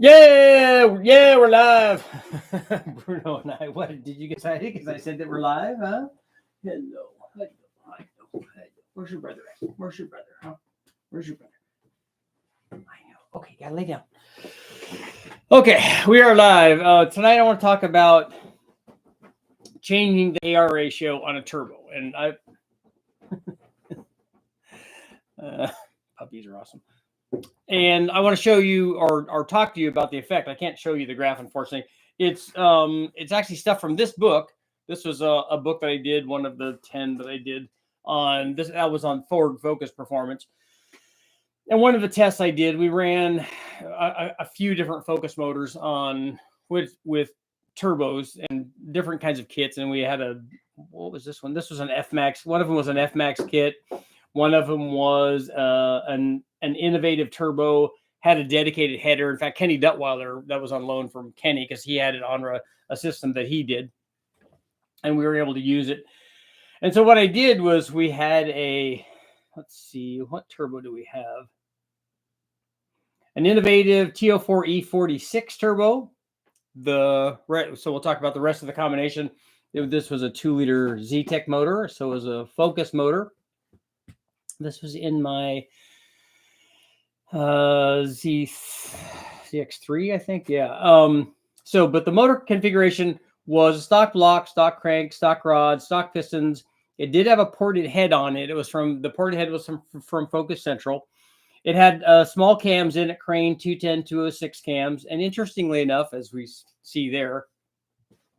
Yeah, yeah, we're live. Bruno and I. What did you get excited because I said that we're live? Huh? Hello, hello. Where's your brother at? Where's your brother? Huh? Where's your brother? I know. Okay, gotta lay down. Okay, we are live. Tonight I want to talk about changing the AR ratio on a turbo, and puppies are awesome. And I want to show you or talk to you about the effect. I can't show you the graph, unfortunately. It's actually stuff from this book. This was a book that I did, one of the 10 that I did on this. That was on forward focus performance. And one of the tests I did, we ran a few different focus motors on with turbos and different kinds of kits. And we had what was this one? This was an F-Max. One of them was an F-Max kit. One of them was an innovative turbo, had a dedicated header. In fact, Kenny Duttweiler, that was on loan from Kenny because he had it on a system that he did. And we were able to use it. And so what I did was we had let's see, what turbo do we have? An innovative TO4E46 turbo. So we'll talk about the rest of the combination. This was a 2-liter Z-Tech motor. So it was a focus motor. This was in my ZX3, I think. Yeah. But the motor configuration was a stock block, stock crank, stock rod, stock pistons. It did have a ported head on it. The ported head was from Focus Central. It had small cams in it, Crane 210, 206 cams. And interestingly enough, as we see there,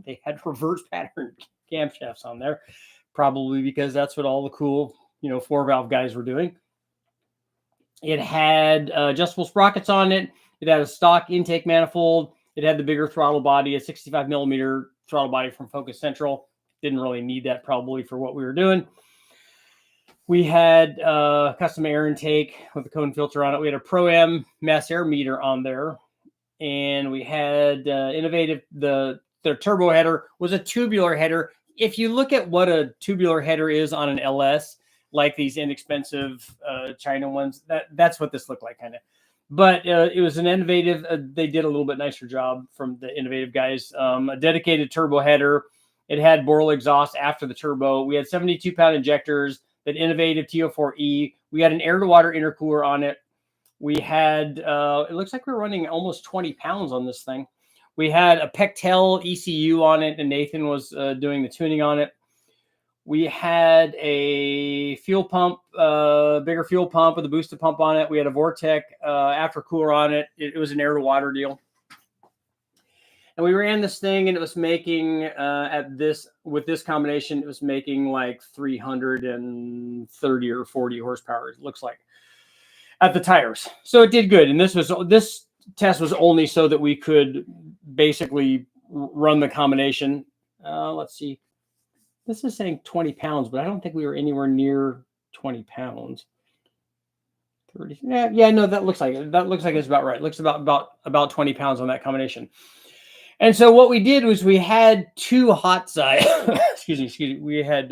they had reverse pattern camshafts on there, probably because that's what all the cool 4-valve guys were doing. It had adjustable sprockets on it. It had a stock intake manifold. It had the bigger throttle body, a 65 millimeter throttle body from Focus Central. Didn't really need that probably for what we were doing. We had custom air intake with a cone filter on it. We had a Pro-M mass air meter on there. And we had innovative, the turbo header was a tubular header. If you look at what a tubular header is on an LS, like these inexpensive China ones, that's what this looked like, kind of. But it was an innovative. They did a little bit nicer job from the innovative guys. A dedicated turbo header. It had Boral exhaust after the turbo. We had 72-pound injectors. That innovative TO4E. We had an air-to-water intercooler on it. We had. It looks like we were running almost 20 pounds on this thing. We had a Pectel ECU on it, and Nathan was doing the tuning on it. We had a fuel pump, bigger fuel pump with a boosted pump on it. We had a Vortec aftercooler on it. It was an air-to-water deal. And we ran this thing, and it was making with this combination, it was making like 330 or 40 horsepower. It looks like at the tires. So it did good. And this test was only so that we could basically run the combination. Let's see. This is saying 20 pounds, but I don't think we were anywhere near 20 pounds. 30. Yeah, no, that looks like it's about right. It looks about 20 pounds on that combination. And so what we did was we had two hot sides. excuse me. We had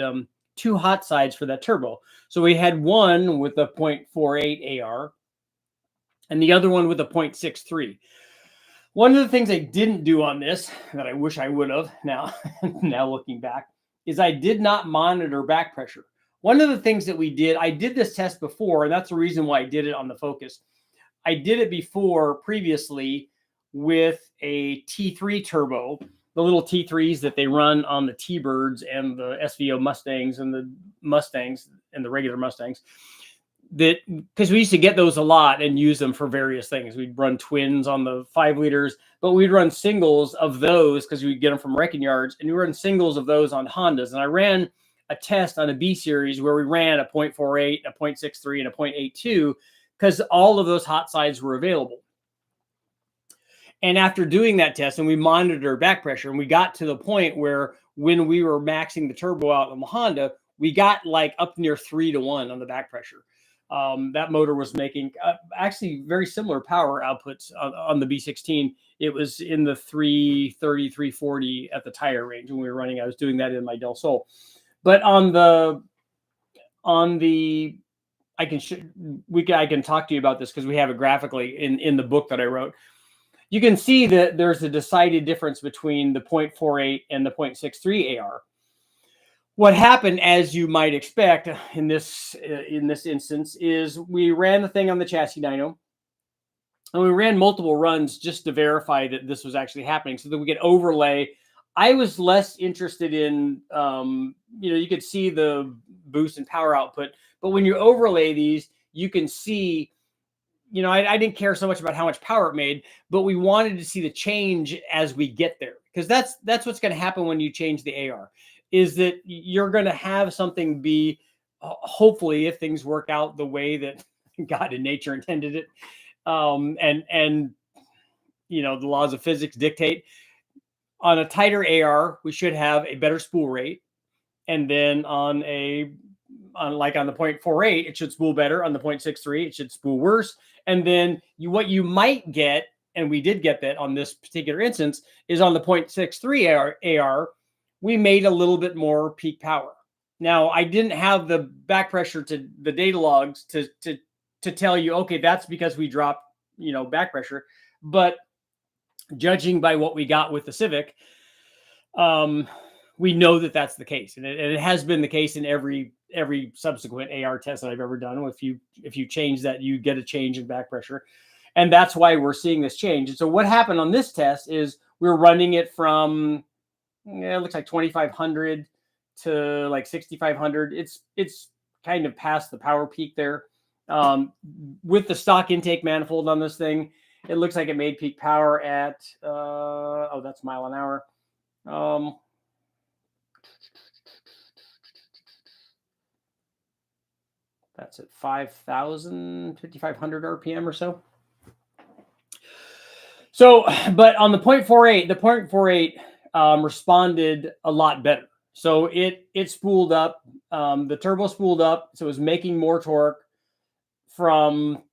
two hot sides for that turbo. So we had one with a 0.48 AR and the other one with a 0.63. One of the things I didn't do on this that I wish I would have now looking back is I did not monitor back pressure. One of the things that we did, I did this test before, and that's the reason why I did it on the Focus. I did it previously with a T3 turbo, the little T3s that they run on the T-Birds and the SVO Mustangs and the Mustangs and the regular Mustangs. Because we used to get those a lot and use them for various things. We'd run twins on the 5 liters, but we'd run singles of those because we'd get them from wrecking yards, and we run singles of those on Hondas. And I ran a test on a B series where we ran a 0.48, a 0.63, and a 0.82 because all of those hot sides were available. And after doing that test, and we monitored back pressure, and we got to the point where when we were maxing the turbo out on the Honda, we got like up near 3-to-1 on the back pressure. That motor was making actually very similar power outputs on the B16. It was in the 330, 340 at the tire range when we were running. I was doing that in my Del Sol. But I can talk to you about this because we have it graphically in the book that I wrote. you can see that there's a decided difference between the 0.48 and the 0.63 AR. What happened, as you might expect in this instance, is we ran the thing on the chassis dyno, and we ran multiple runs just to verify that this was actually happening so that we could overlay. I was less interested in, you could see the boost and power output, but when you overlay these, you can see, I didn't care so much about how much power it made, but we wanted to see the change as we get there, because that's what's going to happen when you change the AR, is that you're going to have something be, hopefully, if things work out the way that God and nature intended it, and the laws of physics dictate, on a tighter AR, we should have a better spool rate. And then on the 0.48, it should spool better. On the 0.63, it should spool worse. And then what you might get, and we did get that on this particular instance, is on the 0.63 AR, we made a little bit more peak power. Now, I didn't have the back pressure to the data logs to tell you, okay, that's because we dropped, back pressure. But judging by what we got with the Civic, we know that that's the case, and it has been the case in every subsequent AR test that I've ever done. If you change that, you get a change in back pressure, and that's why we're seeing this change. And so what happened on this test is we're running it from, it looks like 2,500 to like 6,500. It's kind of past the power peak there. With the stock intake manifold on this thing, it looks like it made peak power at, that's mile an hour. That's at 5,500 RPM or so. So, but on the 0.48, responded a lot better. So it spooled up, the turbo spooled up, so it was making more torque from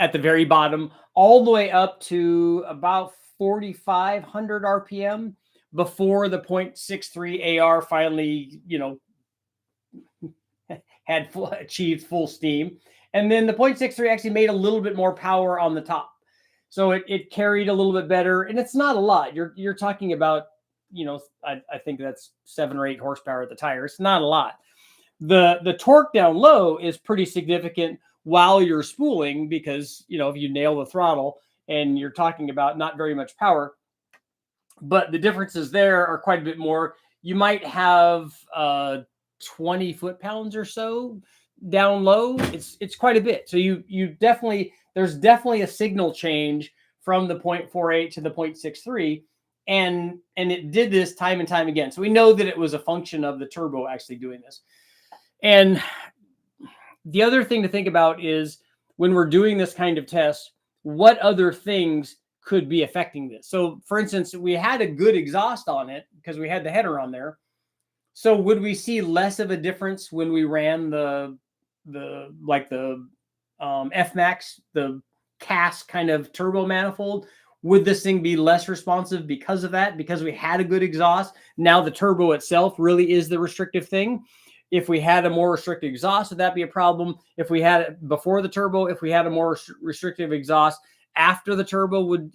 at the very bottom all the way up to about 4,500 RPM before the 0.63 AR finally, had achieved full steam. And then the 0.63 actually made a little bit more power on the top. So it carried a little bit better, and it's not a lot. You're talking about, I think that's 7 or 8 horsepower at the tire. It's not a lot. The torque down low is pretty significant while you're spooling, because, if you nail the throttle and you're talking about not very much power, but the differences there are quite a bit more. You might have 20 foot-pounds or so down low. It's quite a bit. So there's definitely a signal change from the 0.48 to the 0.63, and it did this time and time again. So we know that it was a function of the turbo actually doing this. And the other thing to think about is, when we're doing this kind of test, what other things could be affecting this? So for instance, we had a good exhaust on it because we had the header on there. So would we see less of a difference when we ran the F-Max, the CAS kind of turbo manifold? Would this thing be less responsive because of that? Because we had a good exhaust. Now the turbo itself really is the restrictive thing. If we had a more restrictive exhaust, would that be a problem? If we had it before the turbo, if we had a more restrictive exhaust after the turbo, would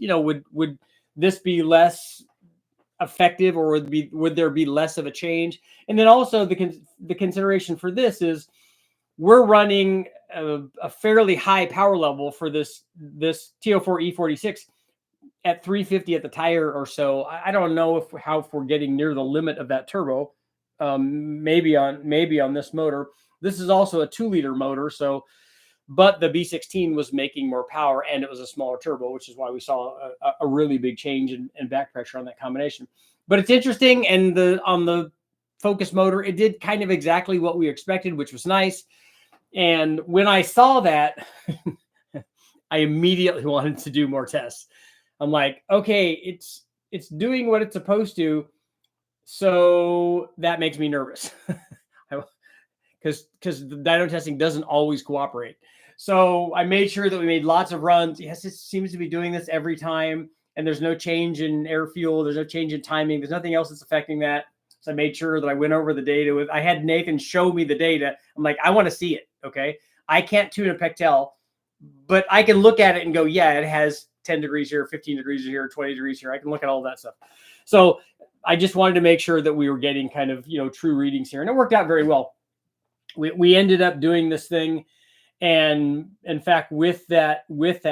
this be less effective, or would there be less of a change? And then also the consideration for this is, we're running a fairly high power level for this TO4 E46 at 350 at the tire or so. I don't know if we're getting near the limit of that turbo. Maybe on this motor. This is also a 2-liter motor, but the B16 was making more power, and it was a smaller turbo, which is why we saw a really big change in back pressure on that combination. But it's interesting, and on the Focus motor, it did kind of exactly what we expected, which was nice. And when I saw that, I immediately wanted to do more tests. I'm like, okay, it's doing what it's supposed to. So that makes me nervous, because the dyno testing doesn't always cooperate. So I made sure that we made lots of runs. Yes, it seems to be doing this every time, and there's no change in air fuel. There's no change in timing. There's nothing else that's affecting that. So I made sure that I went over the data I had Nathan show me the data. I'm like, I want to see it. Okay. I can't tune a Pectel, but I can look at it and go, yeah, it has 10 degrees here, 15 degrees here, 20 degrees here. I can look at all that stuff. So I just wanted to make sure that we were getting kind of, true readings here. And it worked out very well. We ended up doing this thing. And in fact, with that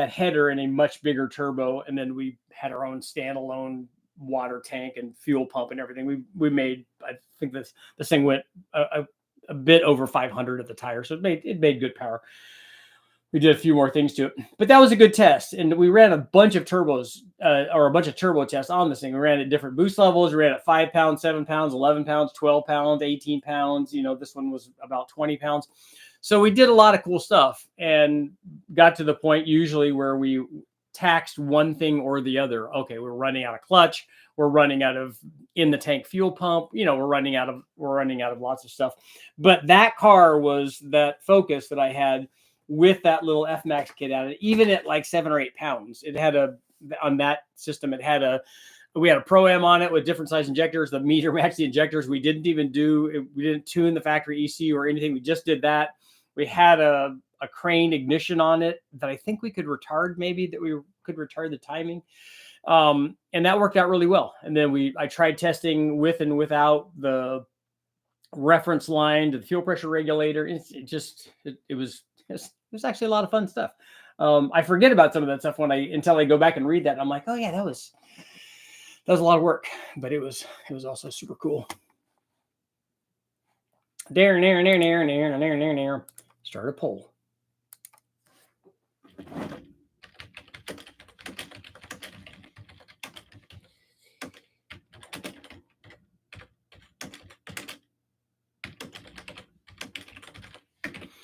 header and a much bigger turbo, and then we had our own standalone water tank and fuel pump and everything. We made, I think this thing went a bit over 500 at the tire, so it made good power. We did a few more things to it, but that was a good test. And we ran a bunch of turbos or a bunch of turbo tests on this thing. We ran at different boost levels. We ran at 5 pounds, 7 pounds, 11 pounds, 12 pounds, 18 pounds. This one was about 20 pounds. So we did a lot of cool stuff and got to the point usually where we taxed one thing or the other. Okay, we're running out of clutch. We're running out of in the tank fuel pump. We're running out of lots of stuff. But that car was that Focus that I had with that little F-Max kit at it, even at like 7 or 8 pounds. It had on that system, we had a Pro-Am on it with different size injectors. The meter matched the injectors. We didn't tune the factory ECU or anything. We just did that. We had a crane ignition on it that I think we could retard, the timing. And that worked out really well. And then I tried testing with and without the reference line to the fuel pressure regulator. It was actually a lot of fun stuff. I forget about some of that stuff until I go back and read that. And I'm like, oh yeah, that was a lot of work, but it was also super cool. Start a poll.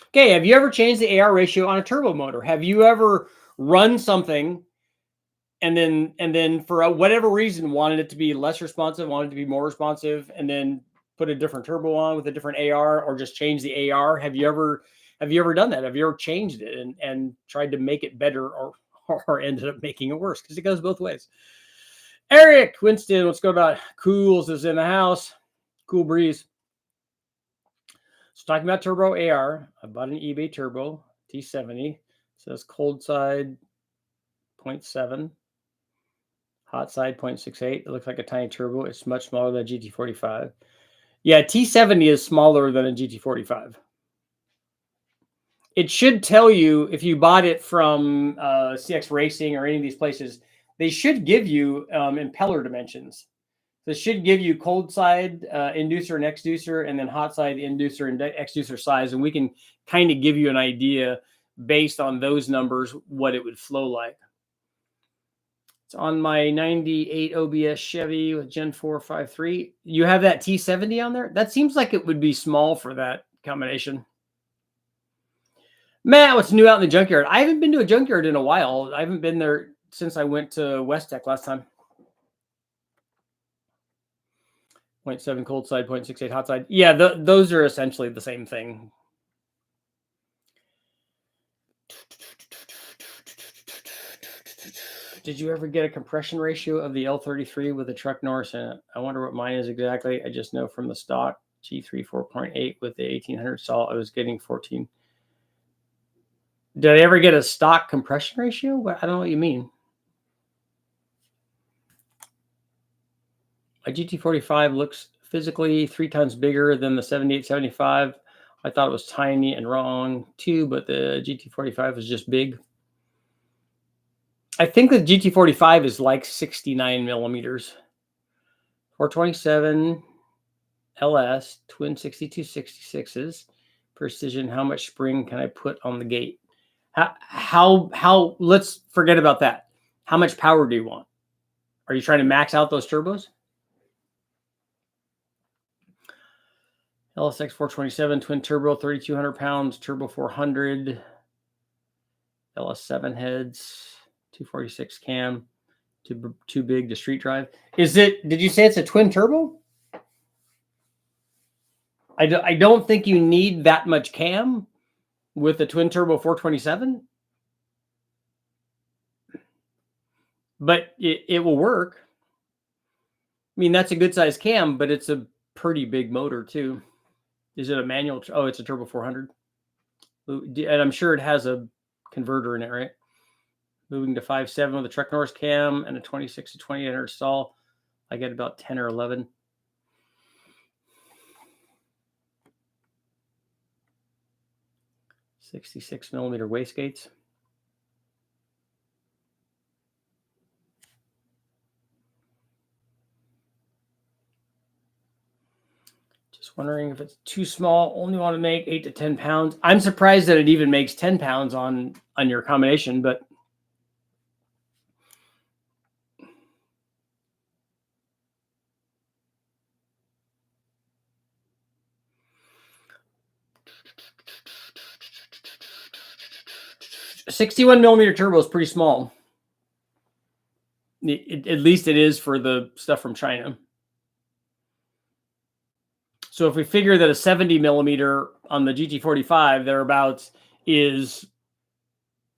Okay, have you ever changed the AR ratio on a turbo motor? Have you ever run something and then for whatever reason wanted it to be less responsive, wanted it to be more responsive, and then put a different turbo on with a different AR, or just change the AR? Have you ever done that? Have you ever changed it and tried to make it better or ended up making it worse? Because it goes both ways. Eric Winston, what's going on? Cools is in the house. Cool breeze. So talking about turbo AR, I bought an eBay turbo T70. It says cold side 0.7, hot side 0.68. It looks like a tiny turbo. It's much smaller than a GT45. Yeah, T70 is smaller than a GT45. It should tell you if you bought it from CX Racing or any of these places, they should give you impeller dimensions. This should give you cold side inducer and exducer, and then hot side inducer and exducer size. And we can kind of give you an idea based on those numbers what it would flow like. It's on my 98 OBS Chevy with Gen 453. You have that T70 on there? That seems like it would be small for that combination. Matt, what's new out in the junkyard? I haven't been to a junkyard in a while. I haven't been there since I went to West Tech last time. 0.7 cold side, 0.68 hot side. Yeah, those are essentially the same thing. Did you ever get a compression ratio of the L33 with a truck Norris in it? I wonder what mine is exactly. I just know from the stock G3 4.8 with the 1800 salt, I was getting 14. Did I ever get a stock compression ratio? I don't know what you mean. My GT45 looks physically 3 times bigger than the 7875. I thought it was tiny and wrong too, but the GT45 was just big. I think the GT45 is like 69 millimeters. 427 LS, twin 6266s, precision. How much spring can I put on the gate? How, let's forget about that. How much power do you want? Are you trying to max out those turbos? LSX 427, twin turbo, 3,200 pounds, turbo 400, LS7 heads, 246 cam, too big to street drive. Did you say it's a twin turbo? I don't think you need that much cam with the twin turbo 427, but it will work. I mean, that's a good size cam, but it's a pretty big motor too. Is it a manual? Oh, it's a turbo 400. And I'm sure it has a converter in it, right? Moving to 5.7 with a truck Norris cam and a 26 to 2800 stall, I get about 10 or 11. .66mm wastegates. Just wondering if it's too small. Only want to make 8 to 10 pounds. I'm surprised that it even makes 10 pounds on your combination, but a 61mm turbo is pretty small. At least it is for the stuff from China. So if we figure that a 70mm on the GT45 thereabouts is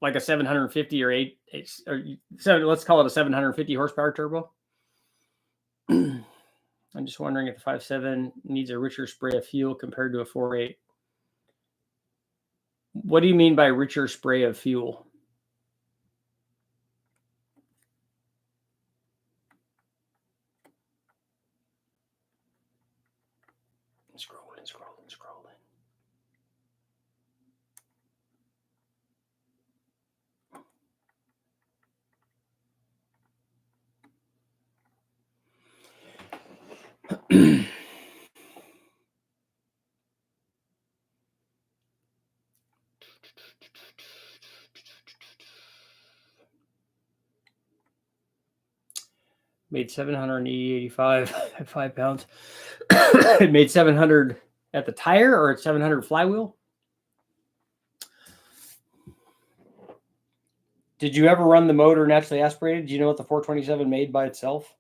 like a 750 or 8, or so let's call it a 750 horsepower turbo. I'm just wondering if the 5.7 needs a richer spray of fuel compared to a 4.8. What do you mean by richer spray of fuel? Scrolling. Made 785 at 5 pounds. It made 700 at the tire or at 700 flywheel. Did you ever run the motor naturally aspirated? Do you know what the 427 made by itself?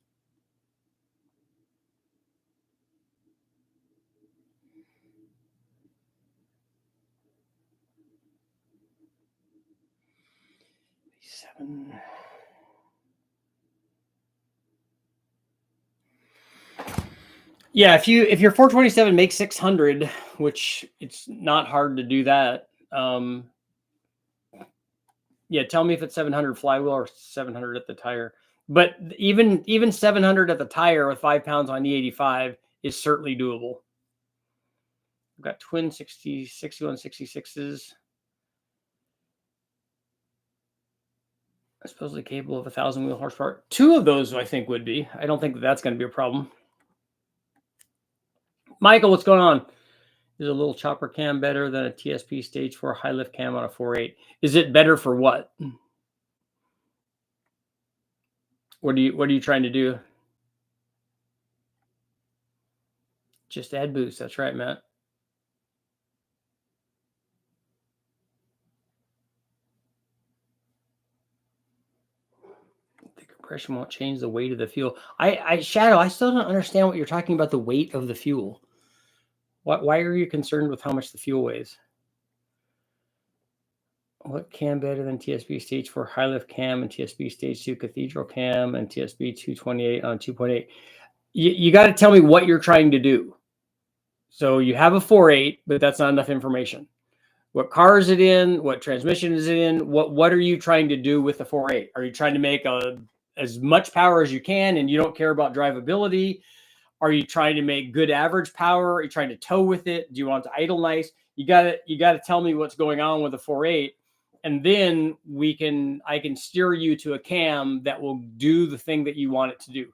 Yeah, if your 427 makes 600, which it's not hard to do that. Yeah, tell me if it's 700 flywheel or 700 at the tire. But even 700 at the tire with 5 pounds on E85 is certainly doable. I've got twin 6166s. Supposedly capable of 1,000 wheel horsepower. 2 of those, I think, would be. I don't think that's going to be a problem. Michael, what's going on? Is a little chopper cam better than a TSP stage 4 high lift cam on a 4.8? Is it better for what? What are you trying to do? Just add boost. That's right, Matt. The compression won't change the weight of the fuel. Shadow, I still don't understand what you're talking about, the weight of the fuel. Why are you concerned with how much the fuel weighs? What cam better than TSB stage 4 high lift cam and TSB stage 2 cathedral cam and TSB 228 on 2.8? You got to tell me what you're trying to do. So you have a 4.8, but that's not enough information. What car is it in? What transmission is it in? What are you trying to do with the 4.8? Are you trying to make as much power as you can and you don't care about drivability? Are you trying to make good average power? Are you trying to tow with it? Do you want to idle nice? You got to tell me what's going on with the 4.8, and then I can steer you to a cam that will do the thing that you want it to do.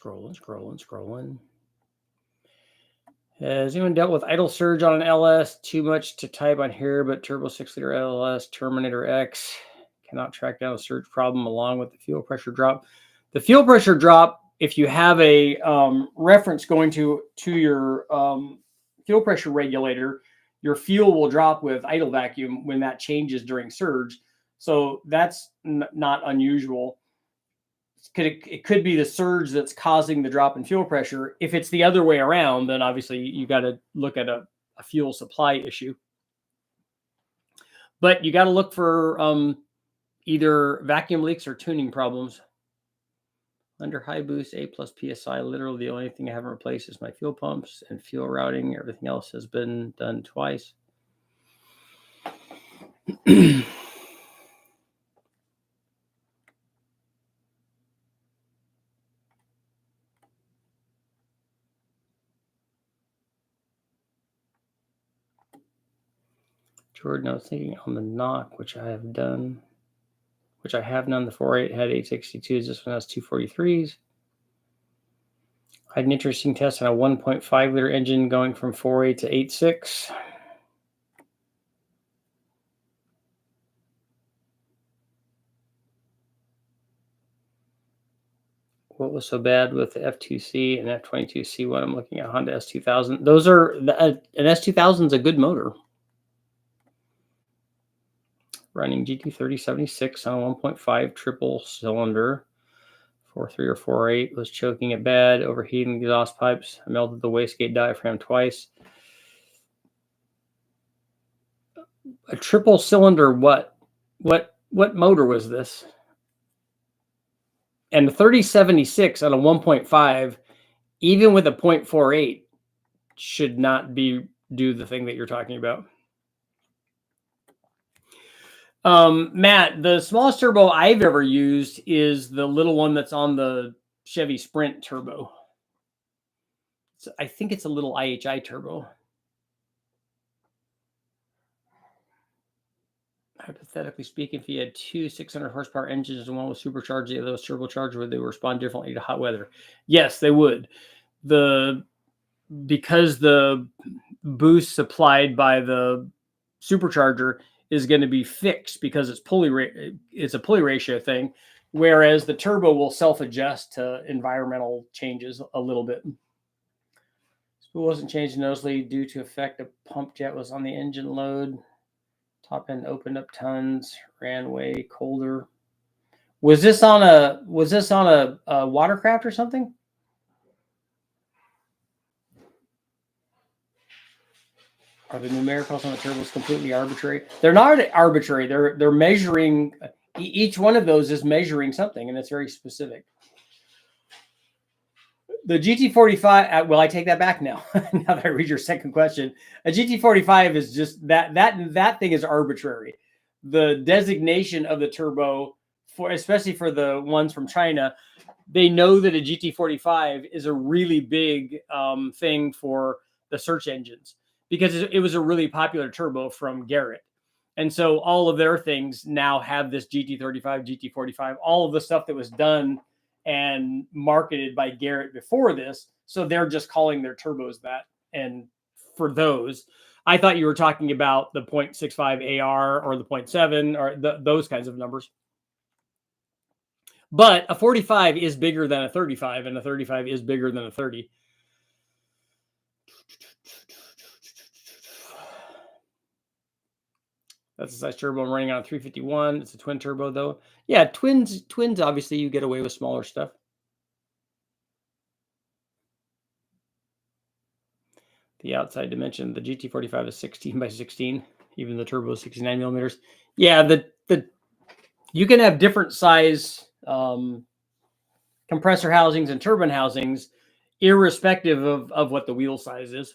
Scrolling. Has anyone dealt with idle surge on an LS? Too much to type on here, but turbo 6-liter LS Terminator X cannot track down a surge problem along with the fuel pressure drop. The fuel pressure drop, if you have a reference going to your fuel pressure regulator, your fuel will drop with idle vacuum when that changes during surge. So that's not unusual. it could be the surge that's causing the drop in fuel pressure. If it's the other way around, then obviously you got to look at a fuel supply issue. But you got to look for either vacuum leaks or tuning problems. Under high boost, A+ PSI, literally the only thing I haven't replaced is my fuel pumps and fuel routing. Everything else has been done twice. Jordan, I was thinking on the knock, which I have done. The 4.8 had 862s. This one has 243s. I had an interesting test on a 1.5 liter engine going from 4.8 to 8.6. What was so bad with the F2C and F22C1? I'm looking at Honda S2000. Those are an S2000 is a good motor. Running GT3076 on a 1.5 triple cylinder, 4.3 or 4.8, was choking it bad, overheating the exhaust pipes. I melted the wastegate diaphragm twice. A triple cylinder, what motor was this? And the 3076 on a 1.5, even with a 0.48, should not do the thing that you're talking about. Matt, the smallest turbo I've ever used is the little one that's on the Chevy Sprint turbo. I think it's a little IHI turbo. Hypothetically speaking, if you had two 600 horsepower engines and one was supercharged, the other was turbocharged, would they respond differently to hot weather? Yes, they would. Because the boost supplied by the supercharger is going to be fixed because it's a pulley ratio thing, whereas the turbo will self-adjust to environmental changes a little bit. Spool wasn't changed noticeably due to effect of pump jet was on the engine load. Top end opened up tons, ran way colder. Was this on a watercraft or something? Are the numericals on the turbos completely arbitrary? They're not arbitrary. They're measuring. Each one of those is measuring something, and it's very specific. The GT45. Well, I take that back now. Now that I read your second question, a GT45 is just that thing is arbitrary. The designation of the turbo, especially for the ones from China, they know that a GT45 is a really big thing for the search engines, because it was a really popular turbo from Garrett. And so all of their things now have this GT35, GT45, all of the stuff that was done and marketed by Garrett before this. So they're just calling their turbos that. And for those, I thought you were talking about the 0.65 AR or the 0.7 or those kinds of numbers. But a 45 is bigger than a 35, and a 35 is bigger than a 30. That's a size turbo I'm running on a 351. It's a twin turbo, though. Yeah, twins, obviously, you get away with smaller stuff. The outside dimension, the GT45 is 16 by 16. Even the turbo is 69 millimeters. Yeah, you can have different size compressor housings and turbine housings, irrespective of what the wheel size is.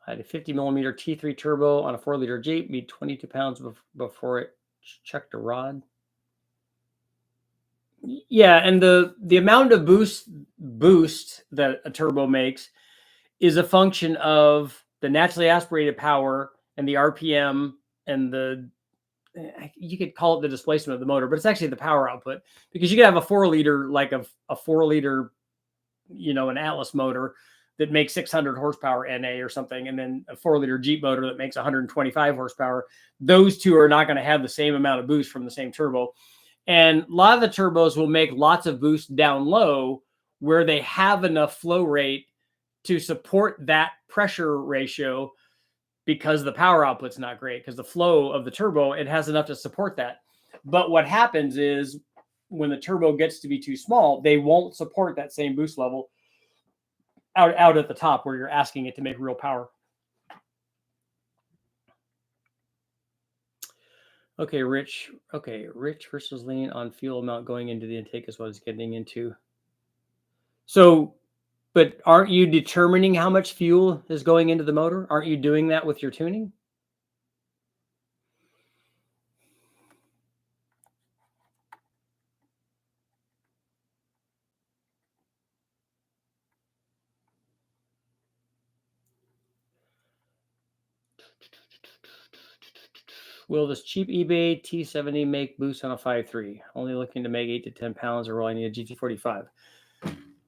I had a 50 millimeter T3 turbo on a 4-liter Jeep, weighed 22 pounds before it checked a rod. Yeah, and the amount of boost that a turbo makes is a function of the naturally aspirated power and the RPM and you could call it the displacement of the motor, but it's actually the power output, because you could have a 4-liter, like a 4-liter, an Atlas motor that makes 600 horsepower NA or something, and then a 4-liter Jeep motor that makes 125 horsepower. Those two are not going to have the same amount of boost from the same turbo. And a lot of the turbos will make lots of boost down low where they have enough flow rate to support that pressure ratio because the power output's not great, because the flow of the turbo, it has enough to support that. But what happens is when the turbo gets to be too small, they won't support that same boost level out at the top where you're asking it to make real power. Okay, Rich versus lean on fuel amount going into the intake is what it's getting into. So, but aren't you determining how much fuel is going into the motor? Aren't you doing that with your tuning? Will this cheap eBay T70 make boost on a 5.3? Only looking to make 8 to 10 pounds, or will I need a GT45?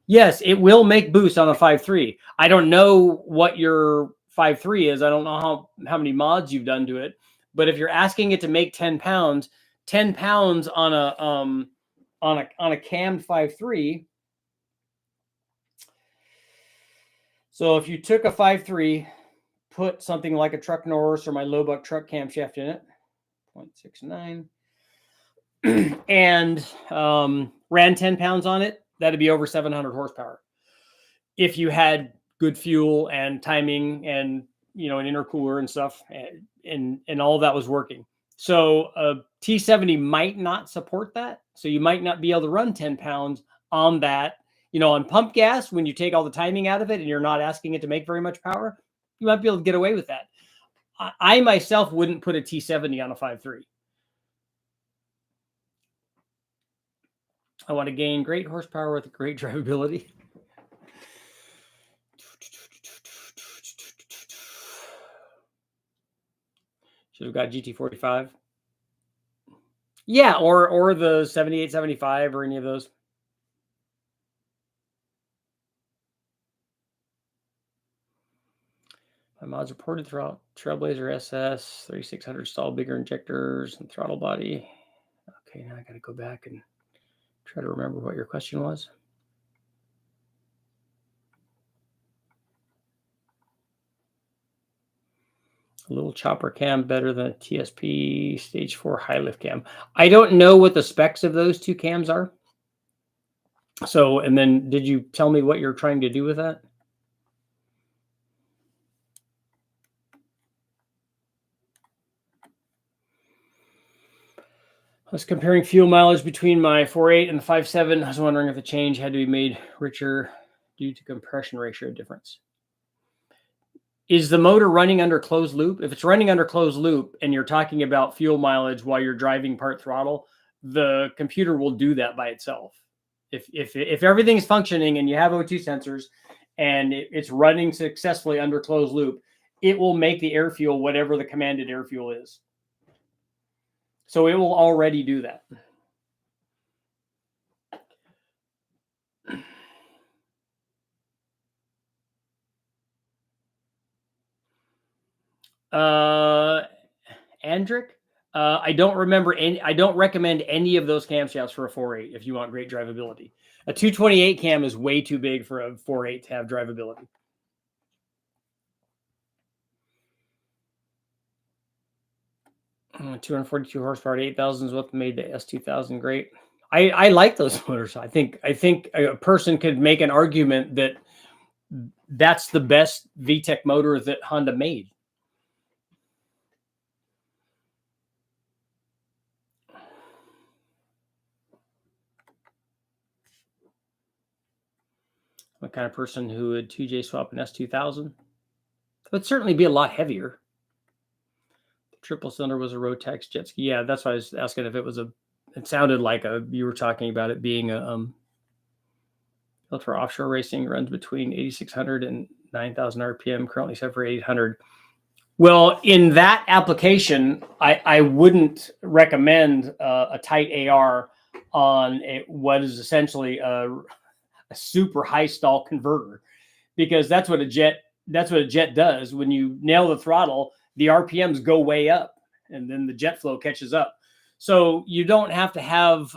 Yes, it will make boost on a 5.3. I don't know what your 5.3 is. I don't know how many mods you've done to it. But if you're asking it to make 10 pounds on a cammed 5.3. So if you took a 5.3, put something like a Truck Norris or my Lowbuck truck camshaft in it, 0.69, and ran 10 pounds on it, that'd be over 700 horsepower. If you had good fuel and timing and, you know, an intercooler and stuff, and all that was working. So a T70 might not support that. So you might not be able to run 10 pounds on that. You know, on pump gas, when you take all the timing out of it and you're not asking it to make very much power, you might be able to get away with that. I myself wouldn't put a T70 on a 5.3. I want to gain great horsepower with great drivability. Should have got GT45. Yeah, or the 7875 or any of those. My mods reported throughout Trailblazer SS 3600 stall, bigger injectors and throttle body. Okay, now I got to go back and try to remember what your question was. A little chopper cam better than a TSP stage 4 high lift cam. I don't know what the specs of those two cams are. So, and then did you tell me what you're trying to do with that? I was comparing fuel mileage between my 4.8 and the 5.7. I was wondering if the change had to be made richer due to compression ratio difference. Is the motor running under closed loop? If it's running under closed loop and you're talking about fuel mileage while you're driving part throttle, the computer will do that by itself. If everything's functioning and you have O2 sensors and it's running successfully under closed loop, it will make the air fuel whatever the commanded air fuel is. So it will already do that. Andrick, I don't remember any. I don't recommend any of those camshafts for a 4.8 if you want great drivability. A 228 cam is way too big for a 4.8 to have drivability. Uh, 242 horsepower at 8,000 is what made the S2000 great. I like those motors. I think a person could make an argument that that's the best VTEC motor that Honda made. I'm the kind of person who would 2J swap an S2000. It would certainly be a lot heavier. The triple cylinder was a Rotax jet ski. Yeah, that's why I was asking if it was a. It sounded like you were talking about it being a built for offshore racing, runs between 8,600 and 9,000 RPM, currently set for 800. Well, in that application, I wouldn't recommend a tight AR on what is essentially a super high stall converter, because that's what a jet does. When you nail the throttle, the RPMs go way up and then the jet flow catches up. So you don't have to have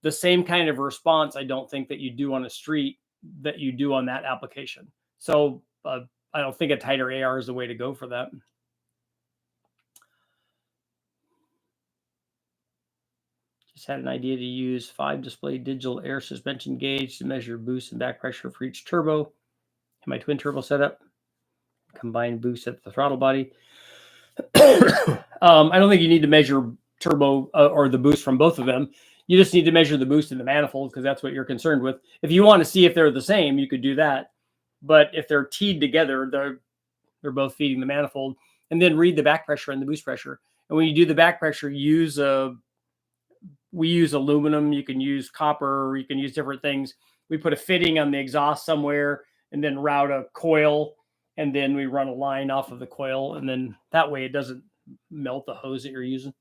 the same kind of response, I don't think, that you do on a street that you do on that application. So I don't think a tighter AR is the way to go for that. Just had an idea to use 5 display digital air suspension gauge to measure boost and back pressure for each turbo in my twin turbo setup. Combined boost at the throttle body. I don't think you need to measure turbo or the boost from both of them. You just need to measure the boost in the manifold because that's what you're concerned with. If you want to see if they're the same, you could do that. But if they're teed together, they're both feeding the manifold. And then read the back pressure and the boost pressure. And when you do the back pressure, we use aluminum. You can use copper. You can use different things. We put a fitting on the exhaust somewhere and then route a coil. And then we run a line off of the coil. And then that way it doesn't melt the hose that you're using.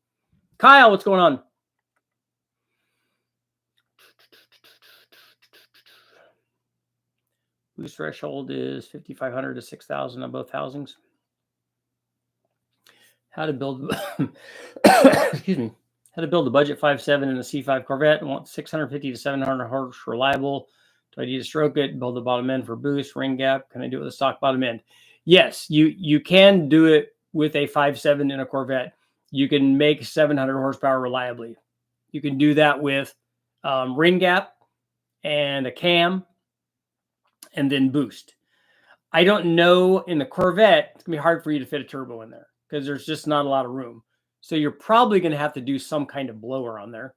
Kyle, what's going on? Boost threshold is 5,500 to 6,000 on both housings. How to build, excuse me, how to build a budget 5.7 in a C5 Corvette. I want 650 to 700 horse reliable. Do I need to stroke it? Build the bottom end for boost, ring gap. Can I do it with a stock bottom end? Yes, you can do it with a 5.7 in a Corvette. You can make 700 horsepower reliably. You can do that with ring gap and a cam and then boost. I don't know, in the Corvette, it's going to be hard for you to fit a turbo in there because there's just not a lot of room. So you're probably going to have to do some kind of blower on there.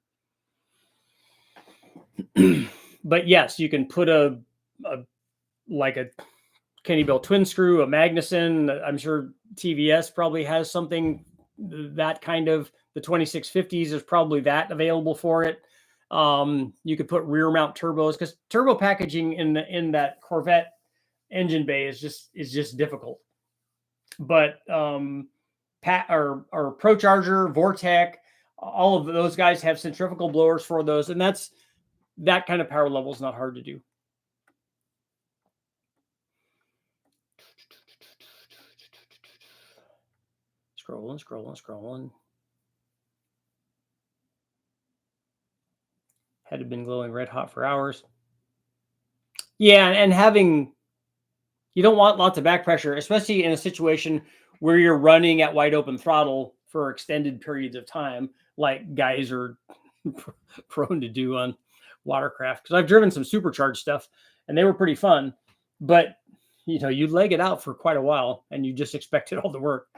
But yes, you can put a Kennyville twin screw, a Magnuson. I'm sure TVS probably has something that kind of, the 2650s is probably that available for it. You could put rear mount turbos because turbo packaging in that Corvette engine bay is just difficult. But or ProCharger, Vortec, all of those guys have centrifugal blowers for those, and that kind of power level is not hard to do. Scrolling. Had been glowing red hot for hours. Yeah, and you don't want lots of back pressure, especially in a situation where you're running at wide open throttle for extended periods of time, like guys are prone to do on watercraft. Because I've driven some supercharged stuff, and they were pretty fun. But you leg it out for quite a while, and you just expect it all to work.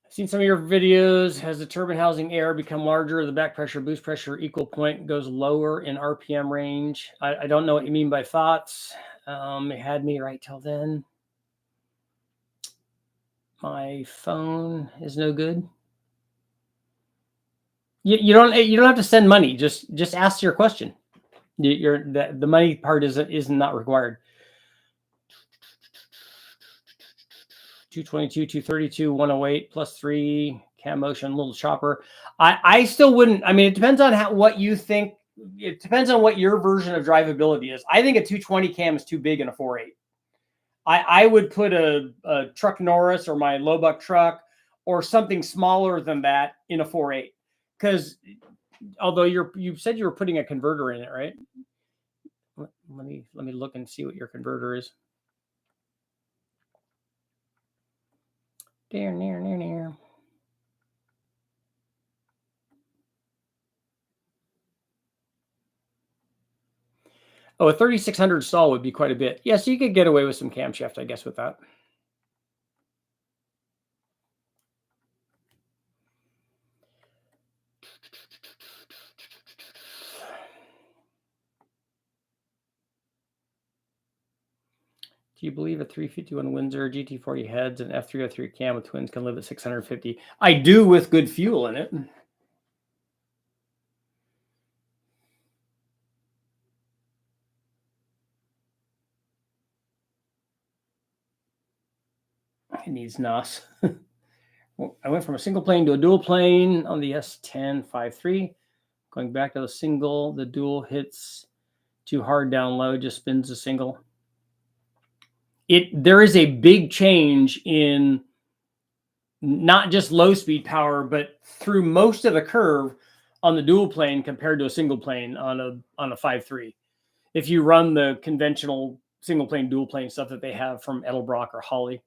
Seen some of your videos. Has the turbine housing air become larger? The back pressure, boost pressure, equal point goes lower in RPM range. I don't know what you mean by thoughts. It had me right till then. My phone is no good. You don't have to send money. Just ask your question. The money part is not required. 222, 232, 108 plus 3 cam motion, little chopper. I still wouldn't. I mean, it depends on what you think. It depends on what your version of drivability is. I think a 220 cam is too big in a 4.8. I would put a truck Norris or my low buck truck or something smaller than that in a 4.8. Because although you said you were putting a converter in it, right? Let me look and see what your converter is. Near. Oh, a 3600 stall would be quite a bit. Yes, you could get away with some camshaft, I guess, with that. Do you believe a 351 Windsor GT40 heads and F303 cam with twins can live at 650? I do, with good fuel in it. It needs NOS. I went from a single plane to a dual plane on the S10-53. Going back to the single, the dual hits too hard down low, just spins the single. There is a big change in not just low speed power, but through most of the curve on the dual plane compared to a single plane on a 5.3. If you run the conventional single plane, dual plane stuff that they have from Edelbrock or Holley.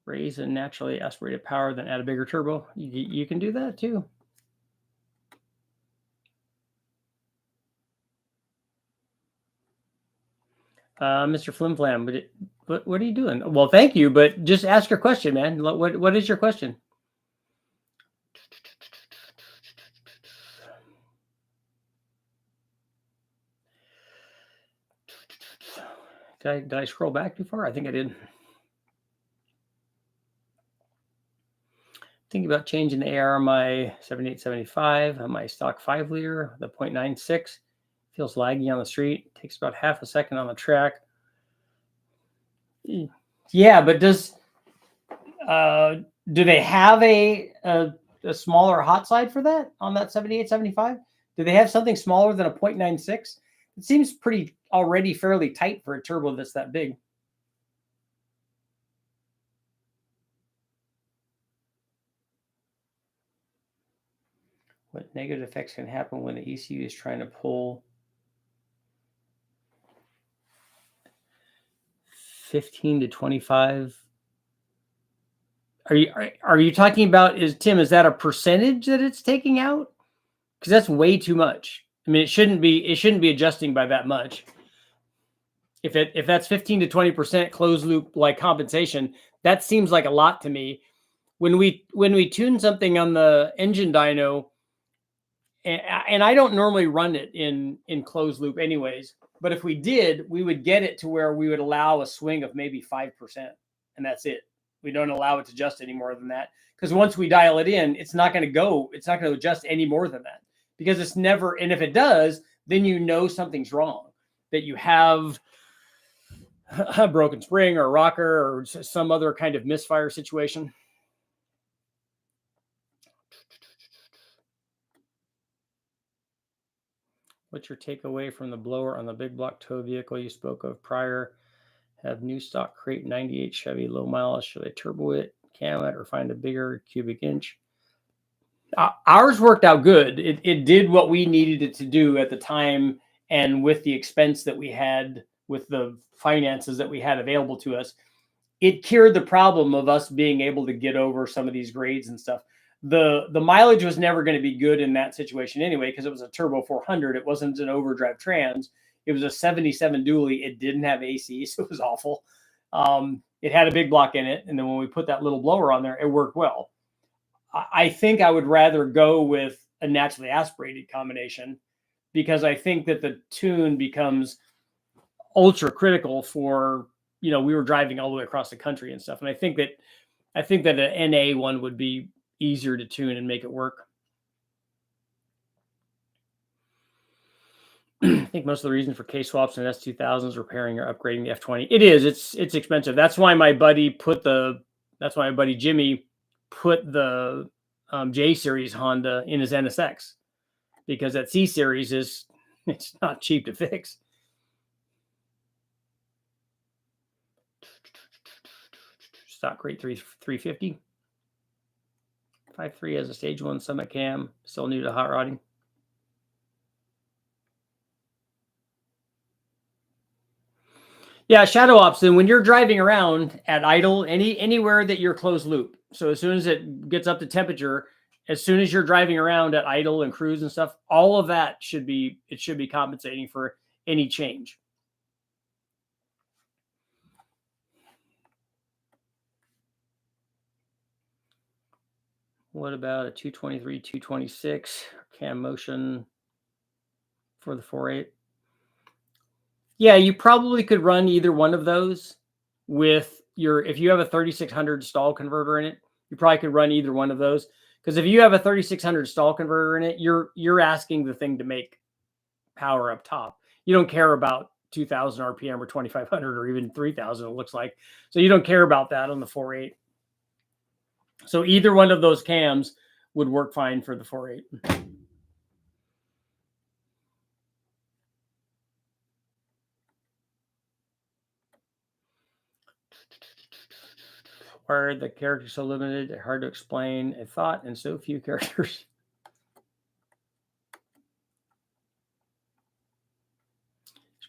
Raise a naturally aspirated power, then add a bigger turbo. You can do that too. Mr. Flimflam, what are you doing? Well, thank you, but just ask your question, man. What is your question? Did I scroll back too far? I think I did. Thinking about changing the AR on my 7875 on my stock 5-liter, the 0.96. Feels laggy on the street. Takes about half a second on the track. Yeah, but do they have a smaller hot side for that on that 7875? Do they have something smaller than a 0.96? It seems pretty already fairly tight for a turbo that's that big. What negative effects can happen when the ECU is trying to pull 15 to 25? Are you talking about, is that a percentage that it's taking out? Because that's way too much. I mean, it shouldn't be adjusting by that much. If that's 15 to 20% closed loop like compensation, that seems like a lot to me. When we tune something on the engine dyno, and I don't normally run it in closed loop anyways, but if we did, we would get it to where we would allow a swing of maybe 5%, and that's it. We don't allow it to adjust any more than that, because once we dial it in, it's not going to adjust any more than that, because it's never, and if it does, then you know something's wrong, that you have a broken spring or a rocker or some other kind of misfire situation. What's your takeaway from the blower on the big block tow vehicle you spoke of prior? Have new stock crate 98 Chevy low mileage. Should I turbo it, cam it, or find a bigger cubic inch? Ours worked out good. It did what we needed it to do at the time, and with the expense that we had, with the finances that we had available to us, it cured the problem of us being able to get over some of these grades and stuff. The mileage was never going to be good in that situation anyway, because it was a turbo 400. It wasn't an overdrive trans. It was a 77 dually. It didn't have AC, so it was awful. It had a big block in it, and then when we put that little blower on there, it worked well. I think I would rather go with a naturally aspirated combination, because I think that the tune becomes ultra critical for, we were driving all the way across the country and stuff. And I think that an NA one would be easier to tune and make it work. I think most of the reason for K-swaps and S2000s repairing or upgrading the F20. It is. It's expensive. That's why my buddy Jimmy put the J series Honda in his NSX, because that C series it's not cheap to fix. Stock rate 350. 5.3 as a stage 1 Summit cam. Still new to hot rodding. Yeah, shadow ops. And when you're driving around at idle, anywhere that you're closed loop. So as soon as it gets up to temperature, as soon as you're driving around at idle and cruise and stuff, all of that should be compensating for any change. What about a 223, 226 cam motion for the 4.8? Yeah, you probably could run either one of those with if you have a 3600 stall converter in it, you probably could run either one of those. Because if you have a 3600 stall converter in it, you're asking the thing to make power up top. You don't care about 2000 RPM or 2500 or even 3000, it looks like. So you don't care about that on the 4.8. So either one of those cams would work fine for the 4.8. Why are the characters so limited? They're hard to explain a thought and so few characters.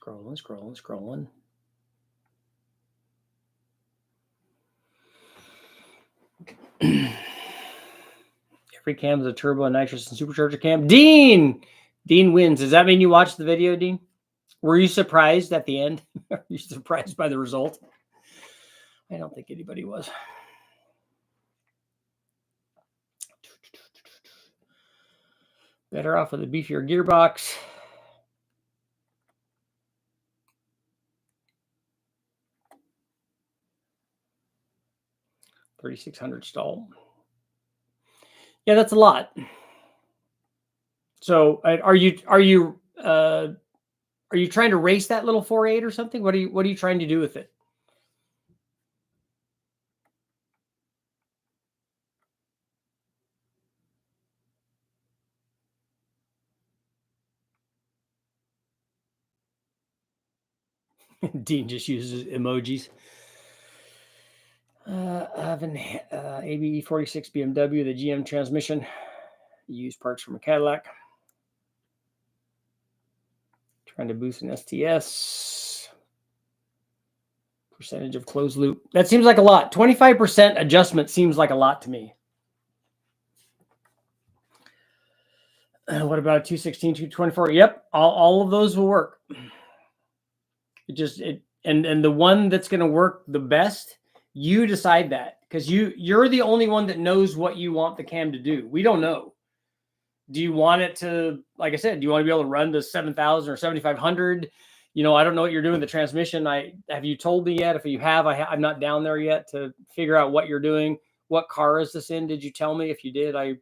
Scrolling. Every cam is a turbo and nitrous and supercharger cam. Dean wins. Does that mean you watched the video, Dean? Were you surprised at the end? Are you surprised by the result? I don't think anybody was. Better off with a beefier gearbox. $3,600 stall. Yeah, that's a lot. So, are you trying to race that little 4.8 or something? What are you trying to do with it? Dean just uses emojis. I have an ABE 46 BMW, the GM transmission. Used parts from a Cadillac. Trying to boost an STS. Percentage of closed loop. That seems like a lot. 25% adjustment seems like a lot to me. What about 216, 224? Yep, all of those will work. And the one that's going to work the best, you decide that, because you're the only one that knows what you want the cam to do. We don't know. Do you want it to, like I said, do you want to be able to run to 7,000 or 7,500? I don't know what you're doing with the transmission. Have you told me yet? If you have, I'm not down there yet to figure out what you're doing. What car is this in? Did you tell me? If you did, I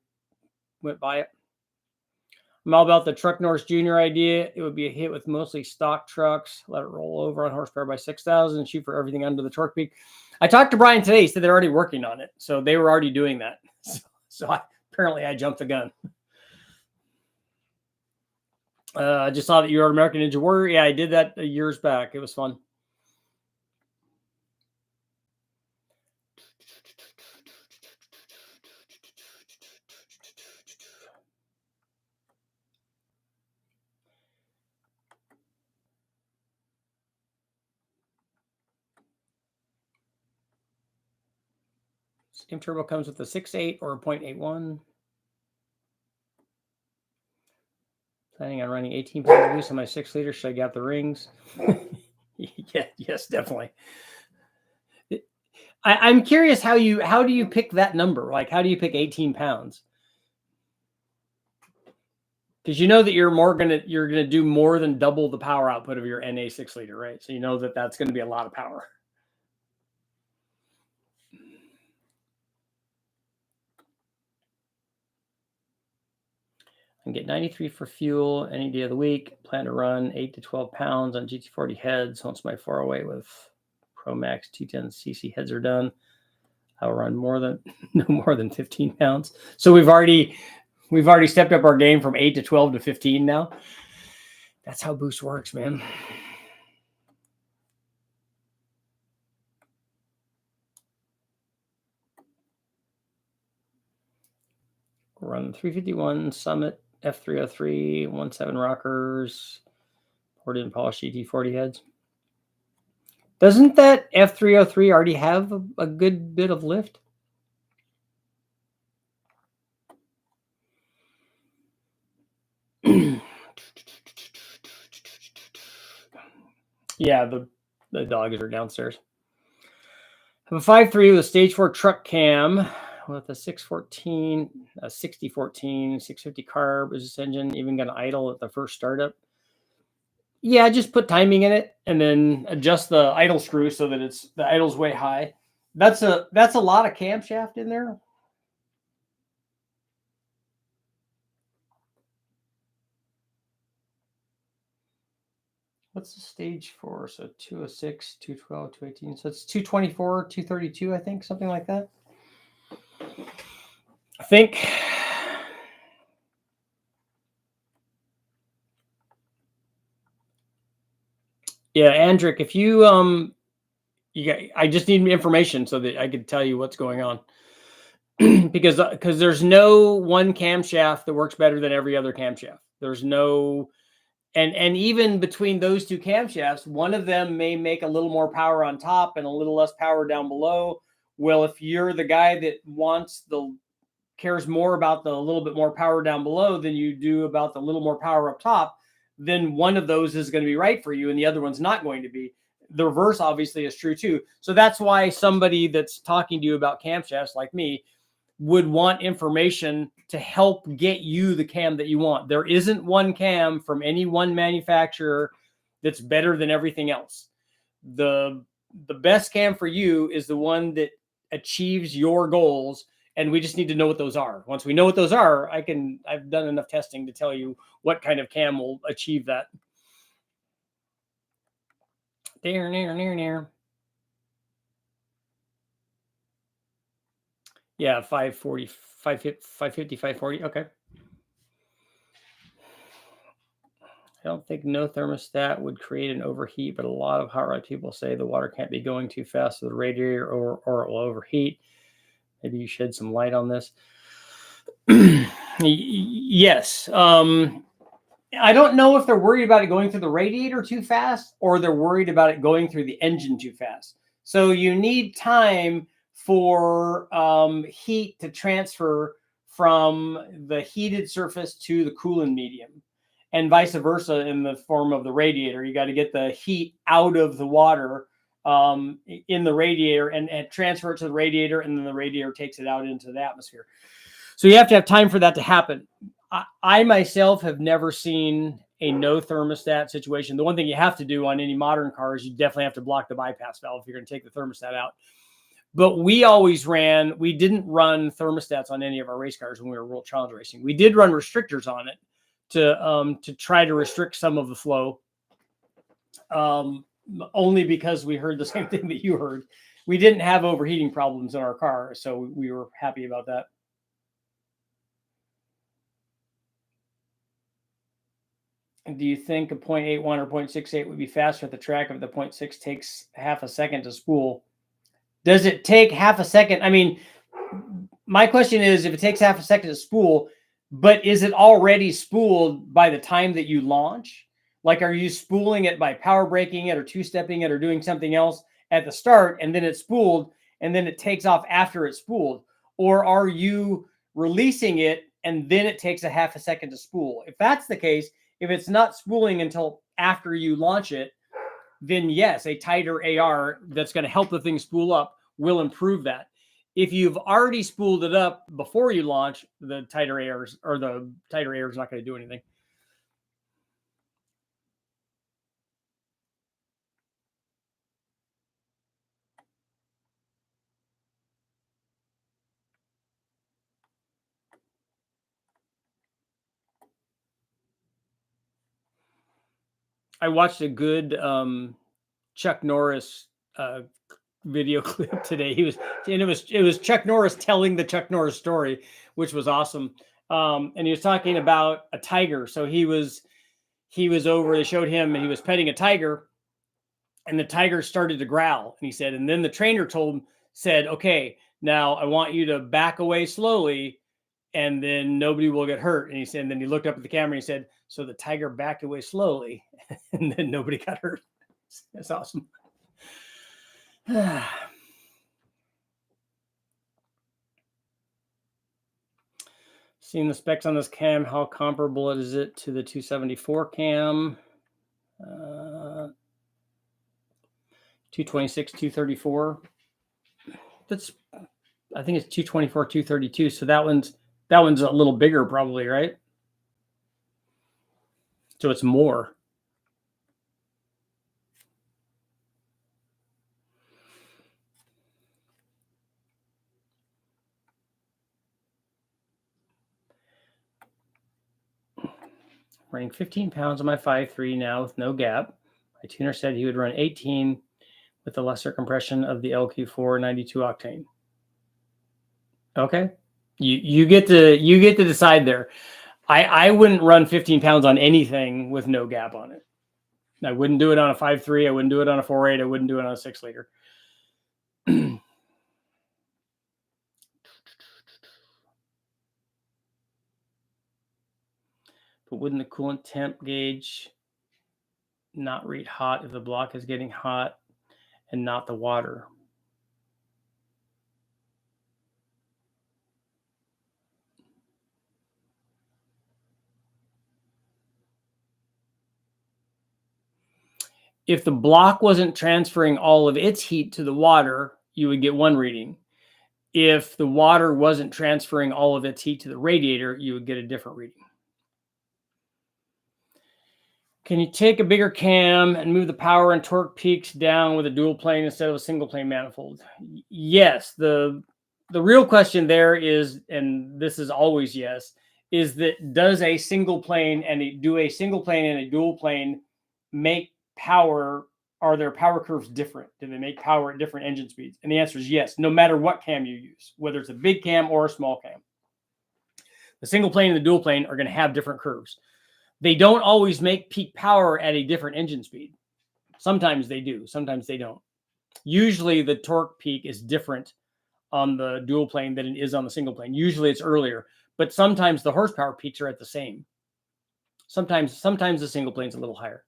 went by it. I'm all about the Truck Norse Jr. idea. It would be a hit with mostly stock trucks. Let it roll over on horsepower by 6,000. Shoot for everything under the torque peak. I talked to Brian today. He said they're already working on it. So they were already doing that. So apparently I jumped the gun. I just saw that you were American Ninja Warrior. Yeah, I did that years back. It was fun. Steam turbo comes with a 6.8 or a 0.81. Planning on running 18 pounds of boost on my 6-liter. Should I gap the rings? Yeah, yes, definitely. I'm curious how do you pick that number? Like, how do you pick 18 pounds? Because you know that you're gonna do more than double the power output of your NA 6-liter, right? So you know that that's going to be a lot of power. And get 93 for fuel any day of the week. Plan to run 8 to 12 pounds on GT40 heads once my 408 with Pro Max 210cc heads are done. I'll run no more than 15 pounds. So we've already stepped up our game from 8 to 12 to 15 now. That's how boost works, man. We'll run 351 Summit F303 17 rockers, poured in polished GT40 heads. Doesn't that F303 already have a good bit of lift? Yeah, the dogs are downstairs. I have a 5.3 with a stage 4 truck cam with a 614, a 6014, 650 carb is this engine, even going to idle at the first startup. Yeah, just put timing in it and then adjust the idle screw so that the idle's way high. That's a lot of camshaft in there. What's the stage for? So 206, 212, 218. So it's 224, 232, I think, something like that. I think. Yeah, Andrick, if you I just need information so that I could tell you what's going on. because there's no one camshaft that works better than every other camshaft. There's no, and even between those two camshafts, one of them may make a little more power on top and a little less power down below. Well, if you're the guy that cares more about the little bit more power down below than you do about the little more power up top, then one of those is going to be right for you and the other one's not going to be. The reverse obviously is true too. So that's why somebody that's talking to you about camshafts like me would want information to help get you the cam that you want. There isn't one cam from any one manufacturer that's better than everything else. The best cam for you is the one that achieves your goals, and we just need to know what those are. Once we know what those are, I've done enough testing to tell you what kind of cam will achieve that. There. Yeah, 540, 550, 540. Okay. I don't think no thermostat would create an overheat, but a lot of hot rod people say the water can't be going too fast to the radiator or it will overheat. Maybe you shed some light on this. Yes. I don't know if they're worried about it going through the radiator too fast or they're worried about it going through the engine too fast. So you need time for heat to transfer from the heated surface to the coolant medium, and vice versa in the form of the radiator. You got to get the heat out of the water in the radiator and transfer it to the radiator, and then the radiator takes it out into the atmosphere. So you have to have time for that to happen. I myself have never seen a no thermostat situation. The one thing you have to do on any modern car is you definitely have to block the bypass valve if you're going to take the thermostat out. But we didn't run thermostats on any of our race cars when we were World Challenge racing. We did run restrictors on it to try to restrict some of the flow, only because we heard the same thing that you heard. We didn't have overheating problems in our car, so we were happy about that. Do you think a 0.81 or 0.68 would be faster at the track if the 0.6 takes half a second to spool? Does it take half a second? I mean, my question is, if it takes half a second to spool, but is it already spooled by the time that you launch? Like, are you spooling it by power braking it or two-stepping it or doing something else at the start, and then it's spooled, and then it takes off after it's spooled? Or are you releasing it, and then it takes a half a second to spool? If that's the case, if it's not spooling until after you launch it, then yes, a tighter AR that's going to help the thing spool up will improve that. If you've already spooled it up before you launch, the tighter AR is not going to do anything. I watched a good Chuck Norris video clip today. It was Chuck Norris telling the Chuck Norris story, which was awesome. And he was talking about a tiger. So he was over, they showed him, and he was petting a tiger, and the tiger started to growl. And he said, and then the trainer said, okay, now I want you to back away slowly, and then nobody will get hurt. And he said, and then he looked up at the camera and he said, so the tiger backed away slowly, and then nobody got hurt. That's awesome. Seeing the specs on this cam, how comparable is it to the 274 cam? 226, 234. I think it's 224, 232. So that one's a little bigger probably, right? So it's more. Running 15 pounds on my 5.3 now with no gap. My tuner said he would run 18 with the lesser compression of the LQ4 92 octane. Okay. You get to decide there. I wouldn't run 15 pounds on anything with no gap on it. I wouldn't do it on a 5.3. I wouldn't do it on a 4.8. I wouldn't do it on a 6 liter. But wouldn't the coolant temp gauge not read hot if the block is getting hot and not the water? If the block wasn't transferring all of its heat to the water, you would get one reading. If the water wasn't transferring all of its heat to the radiator, you would get a different reading. Can you take a bigger cam and move the power and torque peaks down with a dual plane instead of a single plane manifold? Yes. The real question there is, and this is always yes, is that does a single plane and a single plane and a dual plane make power? Are their power curves different? Do they make power at different engine speeds? And the answer is yes, no matter what cam you use, whether it's a big cam or a small cam. The single plane and the dual plane are going to have different curves. They don't always make peak power at a different engine speed. Sometimes they do, sometimes they don't. Usually the torque peak is different on the dual plane than it is on the single plane. Usually it's earlier, but sometimes the horsepower peaks are at the same. Sometimes the single plane's a little higher.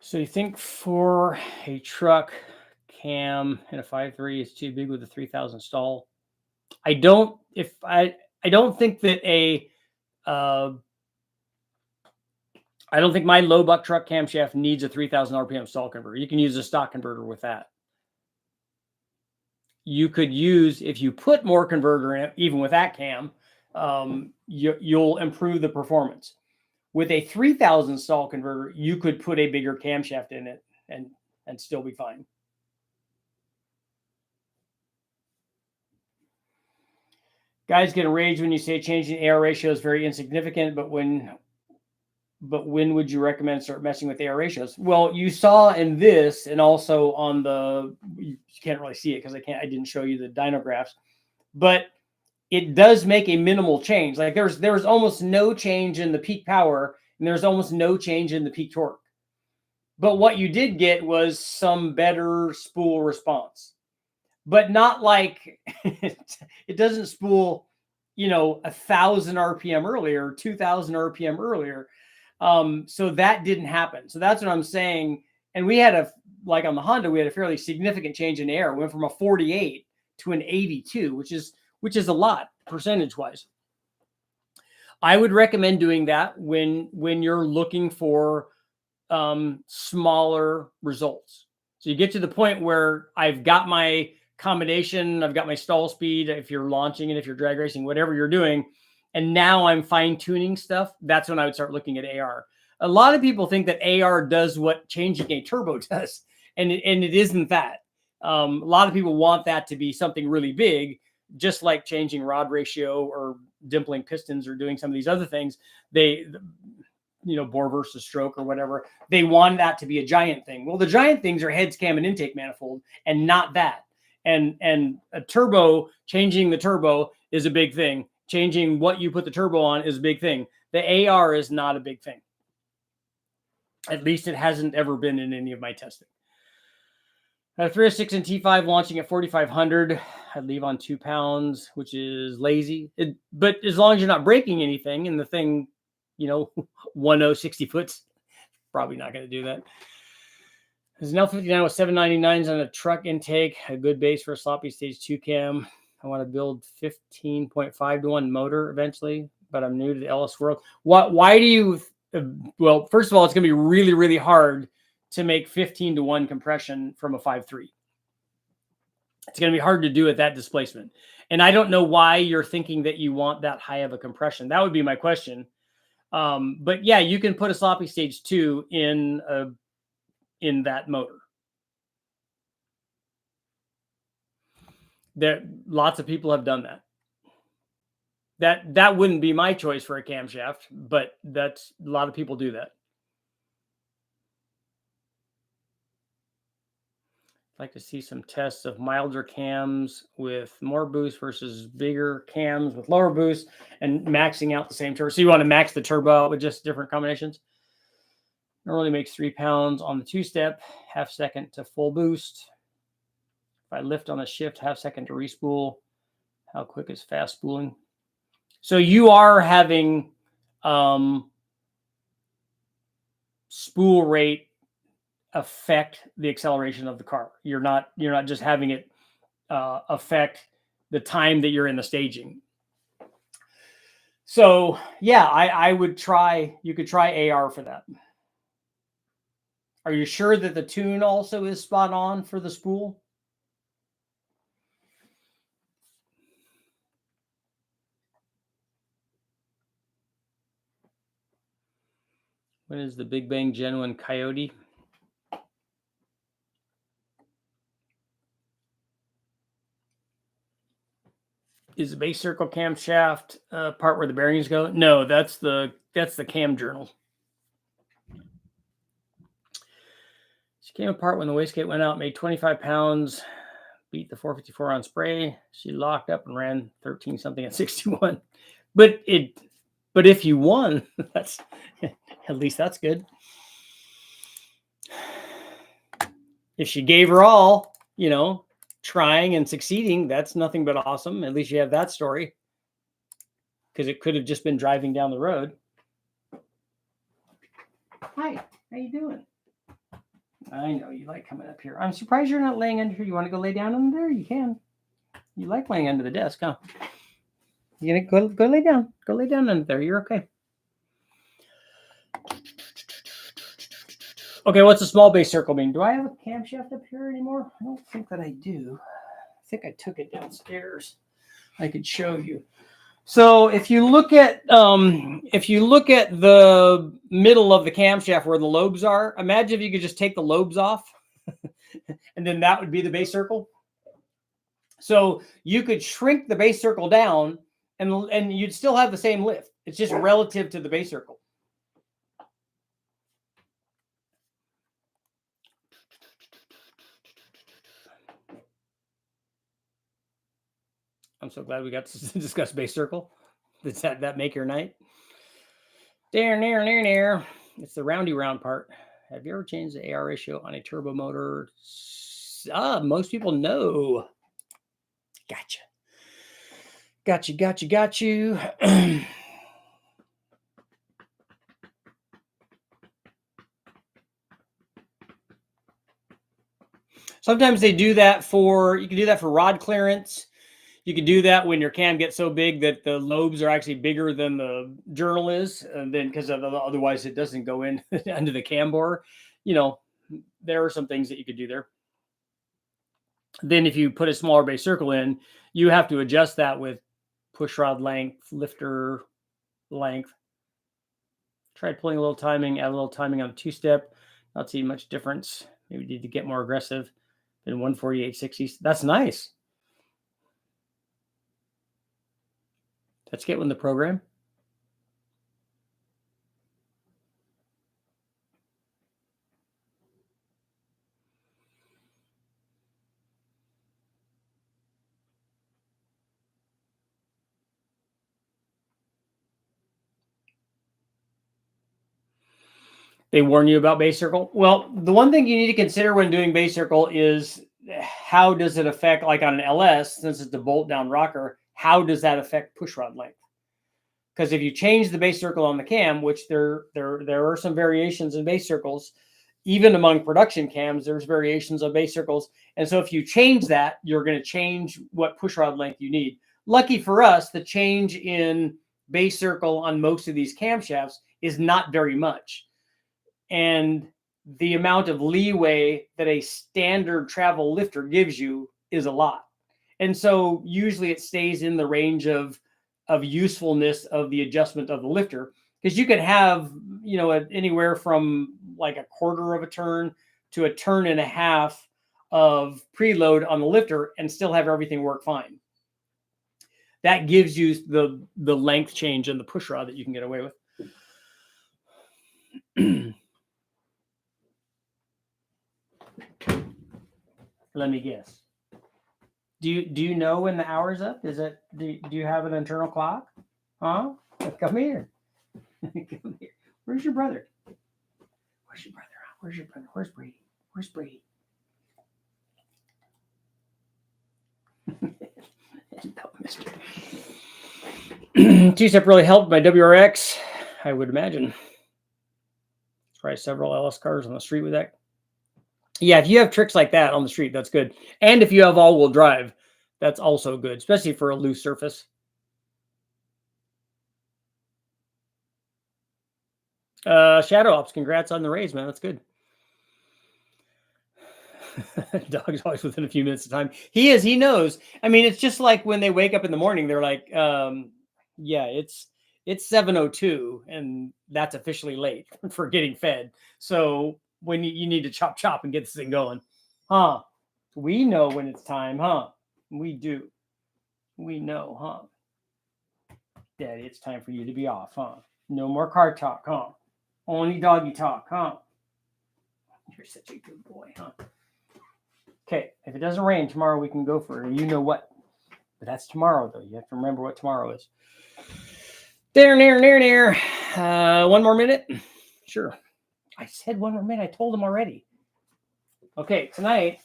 So you think for a truck cam and a 5.3 is too big with a 3,000 stall? I don't think that I don't think my low buck truck camshaft needs a 3,000 RPM stall converter. You can use a stock converter with that. You could use, if you put more converter in it, even with that cam, you'll improve the performance. With a 3,000 stall converter, you could put a bigger camshaft in it and still be fine. Guys get enraged when you say changing AR ratio is very insignificant, but when would you recommend start messing with AR ratios? Well, you saw in this, and also on the, you can't really see it because I didn't show you the dyno graphs, but it does make a minimal change. Like there's almost no change in the peak power, and there's almost no change in the peak torque. But what you did get was some better spool response, but not like it doesn't spool, 1,000 RPM earlier, 2,000 RPM earlier. So that didn't happen. So that's what I'm saying. And we had like on the Honda, we had a fairly significant change in air. We went from a 48 to an 82, which is a lot percentage wise. I would recommend doing that when you're looking for smaller results. So you get to the point where I've got my combination, I've got my stall speed, if you're launching and if you're drag racing, whatever you're doing, and now I'm fine tuning stuff, that's when I would start looking at AR. A lot of people think that AR does what changing a turbo does, and it isn't that. A lot of people want that to be something really big, just like changing rod ratio or dimpling pistons or doing some of these other things. Bore versus stroke or whatever, they want that to be a giant thing. Well, the giant things are heads, cam, and intake manifold, and not that. And a turbo, changing the turbo is a big thing. Changing what you put the turbo on is a big thing. The AR is not a big thing. At least it hasn't ever been in any of my testing. A 306 and T5 launching at 4,500. I'd leave on 2 pounds, which is lazy. But as long as you're not breaking anything and the thing, 10 60 foot, probably not going to do that. There's an L59 with 799s on a truck intake, a good base for a sloppy stage 2 cam. I want to build 15.5 to 1 motor eventually, but I'm new to the LS world. Why do you, well, first of all, it's going to be really, really hard to make 15 to 1 compression from a 5.3. It's going to be hard to do at that displacement. And I don't know why you're thinking that you want that high of a compression. That would be my question. But yeah, you can put a sloppy stage 2 in that motor. There, lots of people have done that. That wouldn't be my choice for a camshaft, but that's a lot of people do that. I'd like to see some tests of milder cams with more boost versus bigger cams with lower boost and maxing out the same turbo. So you want to max the turbo out with just different combinations. Normally makes 3 pounds on the 2-step, half second to full boost. If I lift on the shift, half second to respool. How quick is fast spooling? So you are having spool rate affect the acceleration of the car. You're not just having it affect the time that you're in the staging. So yeah, I would try. You could try AR for that. Are you sure that the tune also is spot on for the spool? What is the Big Bang Genuine Coyote? Is the base circle camshaft part where the bearings go? No, that's the cam journal. She came apart when the wastegate went out, made 25 pounds, beat the 454 on spray. She locked up and ran 13 something at 61. But if you won, that's at least that's good. If she gave her all, trying and succeeding, that's nothing but awesome. At least you have that story. Because it could have just been driving down the road. Hi, how you doing? I know you like coming up here. I'm surprised you're not laying under here. You want to go lay down under there? You can. You like laying under the desk, huh? You gonna go lay down. Go lay down under there. You're okay. Okay, what's a small base circle mean? Do I have a camshaft up here anymore? I don't think that I do. I think I took it downstairs. I could show you. So if you look at the middle of the camshaft where the lobes are, imagine if you could just take the lobes off, and then that would be the base circle. So you could shrink the base circle down, and you'd still have the same lift. It's just relative to the base circle. I'm so glad we got to discuss base circle. Does that make your night? There. It's the roundy round part. Have you ever changed the AR ratio on a turbo motor? Most people know. Got you. Sometimes they do that you can do that for rod clearance. You can do that when your cam gets so big that the lobes are actually bigger than the journal is, and then because otherwise it doesn't go in under the cam bore. There are some things that you could do there. Then if you put a smaller base circle in, you have to adjust that with push rod length, lifter length. Tried pulling a little timing, add a little timing on the two-step. Not seeing much difference. Maybe need to get more aggressive than 148/60. That's nice. Let's get in the program. They warn you about base circle. Well, the one thing you need to consider when doing base circle is how does it affect, like on an LS, since it's a bolt down rocker, how does that affect push rod length? Because if you change the base circle on the cam, which there are some variations in base circles, even among production cams, there's variations of base circles. And so if you change that, you're going to change what push rod length you need. Lucky for us, the change in base circle on most of these camshafts is not very much. And the amount of leeway that a standard travel lifter gives you is a lot. And so usually it stays in the range of usefulness of the adjustment of the lifter, because you could have, anywhere from like a quarter of a turn to a turn and a half of preload on the lifter and still have everything work fine. That gives you the length change in the push rod that you can get away with. Let me guess. Do you know when the hour's up? Is it do you have an internal clock? Huh? Come here. Come here. Where's your brother? Where's your brother? Where's Brady? Where's Brady? Two-step really helped my WRX, I would imagine. Probably several LS cars on the street with that. Yeah, if you have tricks like that on the street, that's good. And if you have all-wheel drive, that's also good, especially for a loose surface. Shadow Ops, congrats on the raise, man. That's good. Dog's always within a few minutes of time. He is. He knows. I mean, it's just like when they wake up in the morning, they're like, yeah, it's 7:02, and that's officially late for getting fed. So when you need to chop and get this thing going, huh? We know when it's time, huh? We do. We know, huh? Daddy, it's time for you to be off, huh? No more car talk, huh? Only doggy talk, huh? You're such a good boy, huh? Okay, if it doesn't rain tomorrow, we can go for it. You know what? But that's tomorrow, though. You have to remember what tomorrow is. There. One more minute? Sure. I said 1 more minute. I told him already. Okay, tonight,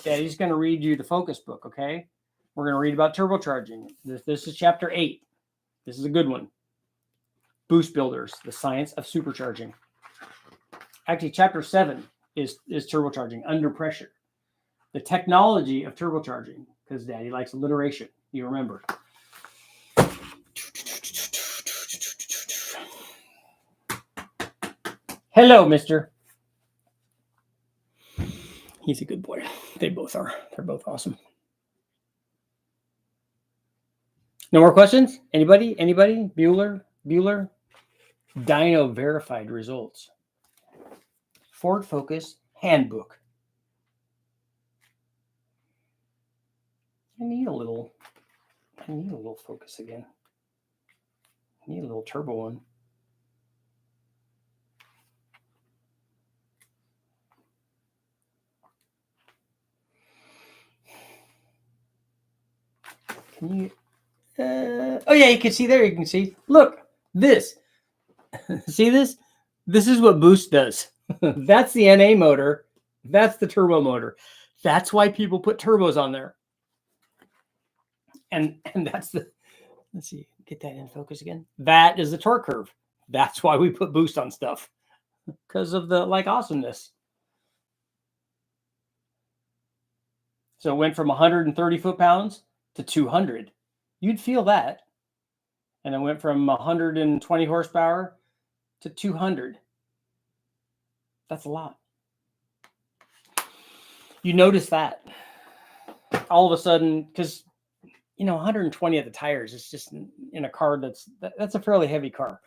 Daddy's going to read you the focus book, okay? We're going to read about turbocharging. This is chapter 8. This is a good one. Boost Builders, the science of supercharging. Actually, chapter 7 is turbocharging under pressure. The technology of turbocharging, because Daddy likes alliteration. You remember. Hello, mister. He's a good boy. They both are. They're both awesome. No more questions? Anybody? Bueller? DYNO verified results. Ford Focus handbook. I need a little focus again. I need a little turbo one. Can you? Oh yeah, you can see there. You can see. Look, this. See this? This is what Boost does. That's the NA motor. That's the turbo motor. That's why people put turbos on there. And that's the. Let's see. Get that in focus again. That is the torque curve. That's why we put Boost on stuff, because of the awesomeness. So it went from 130 foot-pounds to 200. You'd feel that. And it went from 120 horsepower to 200. That's a lot. You notice that all of a sudden, because 120 at the tires is just in a car that's a fairly heavy car.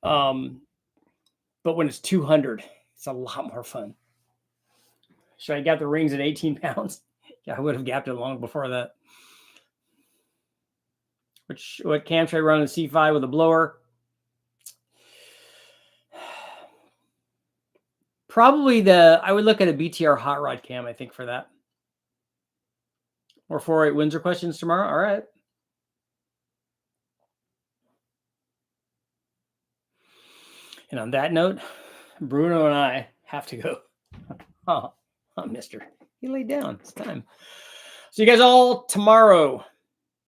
But when it's 200, it's a lot more fun. Should I gap the rings at 18 pounds? Yeah, I would have gapped it long before that. What cam should I run in C5 with a blower? Probably I would look at a BTR hot rod cam, I think, for that. Or 4-8 Windsor questions tomorrow. All right. And on that note, Bruno and I have to go. Oh, mister. He laid down. It's time. See you guys all tomorrow.